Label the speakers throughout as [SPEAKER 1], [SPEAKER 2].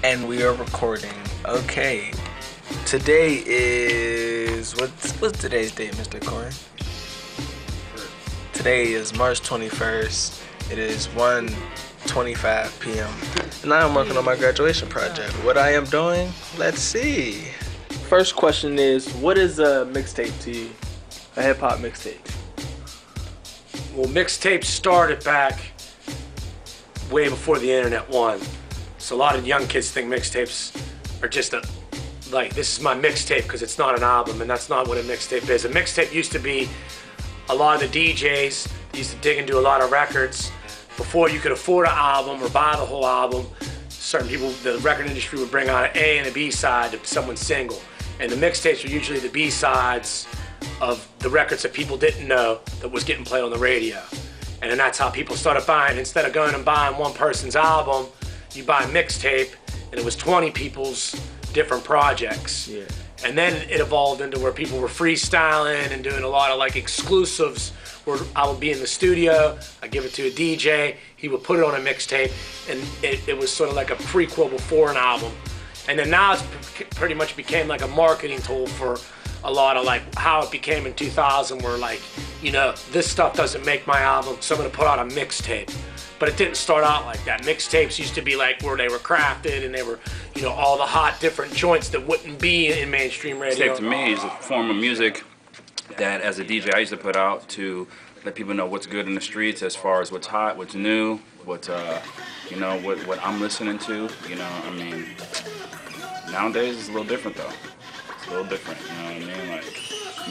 [SPEAKER 1] And we are recording. Okay. Today is what's today's date, Mr. Coin? Today is March 21st. It is 1:25 p.m. and I am working on my graduation project. What I am doing? Let's see. First question is, what is a mixtape to you? A hip hop mixtape.
[SPEAKER 2] Well, mixtapes started back way before the internet won. So a lot of young kids think mixtapes are just like, this is my mixtape because it's not an album, and that's not what a mixtape is. A mixtape used to be a lot of the DJs used to dig into a lot of records. Before you could afford an album or buy the whole album, certain people, the record industry would bring out an A and a B side to someone's single. And the mixtapes were usually the B sides of the records that people didn't know that was getting played on the radio. And then that's how people started buying. Instead of going and buying one person's album, you buy a mixtape, and it was 20 people's different projects.
[SPEAKER 1] Yeah.
[SPEAKER 2] And then it evolved into where people were freestyling and doing a lot of like exclusives where I would be in the studio, I'd give it to a DJ, he would put it on a mixtape, and it was sort of like a prequel before an album. And then now it's pretty much became like a marketing tool for a lot of like how it became in 2000, where like, you know, this stuff doesn't make my album, so I'm gonna put out a mixtape. But it didn't start out like that. Mixtapes used to be like where they were crafted and they were, you know, all the hot different joints that wouldn't be in mainstream radio.
[SPEAKER 3] Mixtape to me is a form of music that as a DJ I used to put out to let people know what's good in the streets as far as what's hot, what's new, what you know, what I'm listening to. You know, I mean, nowadays it's a little different though. It's a little different, you know what I mean? Like,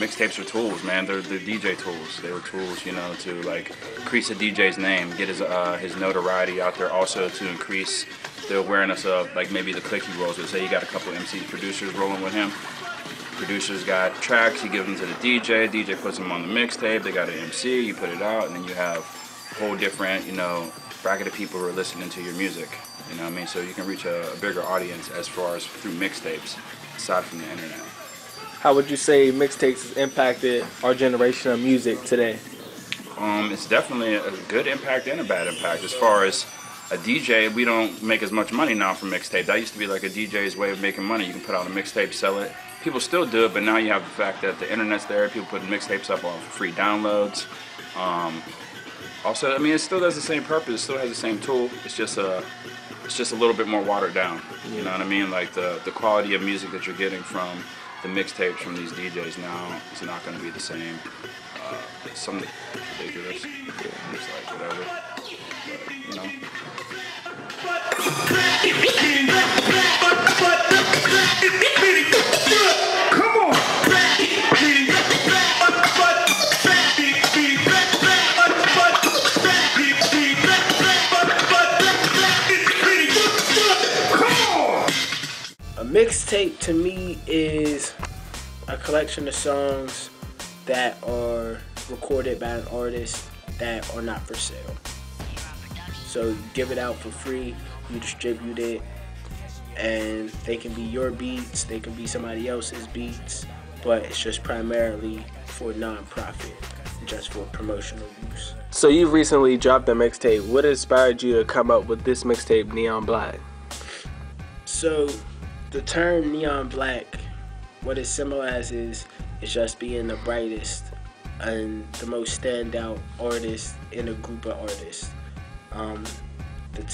[SPEAKER 3] mixtapes are tools, man. They're DJ tools. They were tools, you know, to like increase a DJ's name, get his notoriety out there, also to increase the awareness of like maybe the clique he rolls with. Say you got a couple MCs, producers rolling with him. Producers got tracks, you give them to the DJ puts them on the mixtape, they got an MC, you put it out, and then you have a whole different, you know, bracket of people who are listening to your music. You know what I mean? So you can reach a bigger audience as far as through mixtapes, aside from the internet.
[SPEAKER 1] How would you say mixtapes has impacted our generation of music today?
[SPEAKER 3] It's definitely a good impact and a bad impact. As far as a DJ, we don't make as much money now from mixtape. That used to be like a DJ's way of making money. You can put out a mixtape, sell it. People still do it, but now you have the fact that the internet's there. People putting mixtapes up on free downloads. Also, I mean, it still does the same purpose. It still has the same tool. It's just a little bit more watered down. You know what I mean? Like the quality of music that you're getting from the mixtapes from these DJs now is not going to be the same. Some ridiculous. It's like whatever. But, you know.
[SPEAKER 4] Come on.
[SPEAKER 5] A mixtape to me is a collection of songs that are recorded by an artist that are not for sale. So you give it out for free, you distribute it, and they can be your beats, they can be somebody else's beats, but it's just primarily for non-profit, just for promotional use.
[SPEAKER 1] So you recently dropped a mixtape. What inspired you to come up with this mixtape, Neon Black?
[SPEAKER 5] So the term Neon Black, what it symbolizes is just being the brightest and the most standout artist in a group of artists.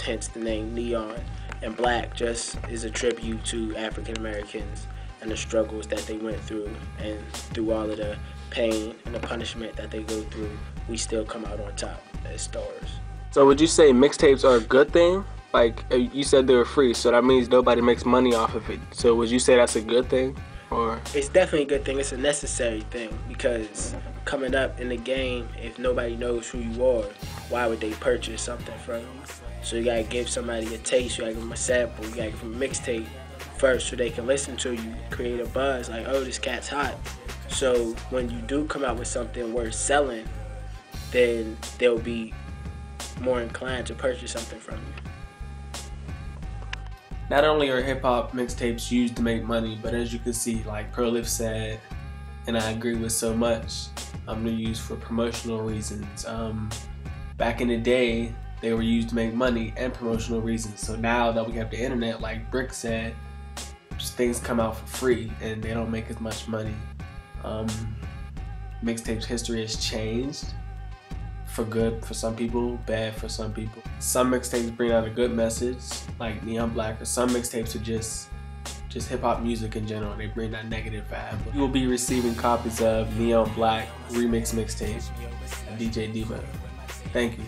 [SPEAKER 5] Hence the name Neon. And Black just is a tribute to African Americans and the struggles that they went through, and through all of the pain and the punishment that they go through, we still come out on top as stars.
[SPEAKER 1] So would you say mixtapes are a good thing? Like, you said they were free, so that means nobody makes money off of it. So would you say that's a good thing? Or
[SPEAKER 5] it's definitely a good thing. It's a necessary thing, because coming up in the game, if nobody knows who you are, why would they purchase something from you? So you gotta give somebody a taste, you gotta give them a sample, you gotta give them a mixtape first so they can listen to you, create a buzz, like, oh, this cat's hot. So when you do come out with something worth selling, then they'll be more inclined to purchase something from you.
[SPEAKER 1] not only are hip-hop mixtapes used to make money, but as you can see, like Pro-Lif said, and I agree with so much, they're used for promotional reasons. Back in the day,
[SPEAKER 4] they were used to make money and promotional reasons. So now that we have the internet, like Brick said, things come out for free and they don't make as much money. Mixtapes history has changed for good for some people, bad for some people. Some mixtapes bring out a good message, like Neon Black, or some mixtapes are just hip-hop music in general. They bring that negative vibe. You will be receiving copies of Neon Black remix mixtape at DJYamez. Thank you.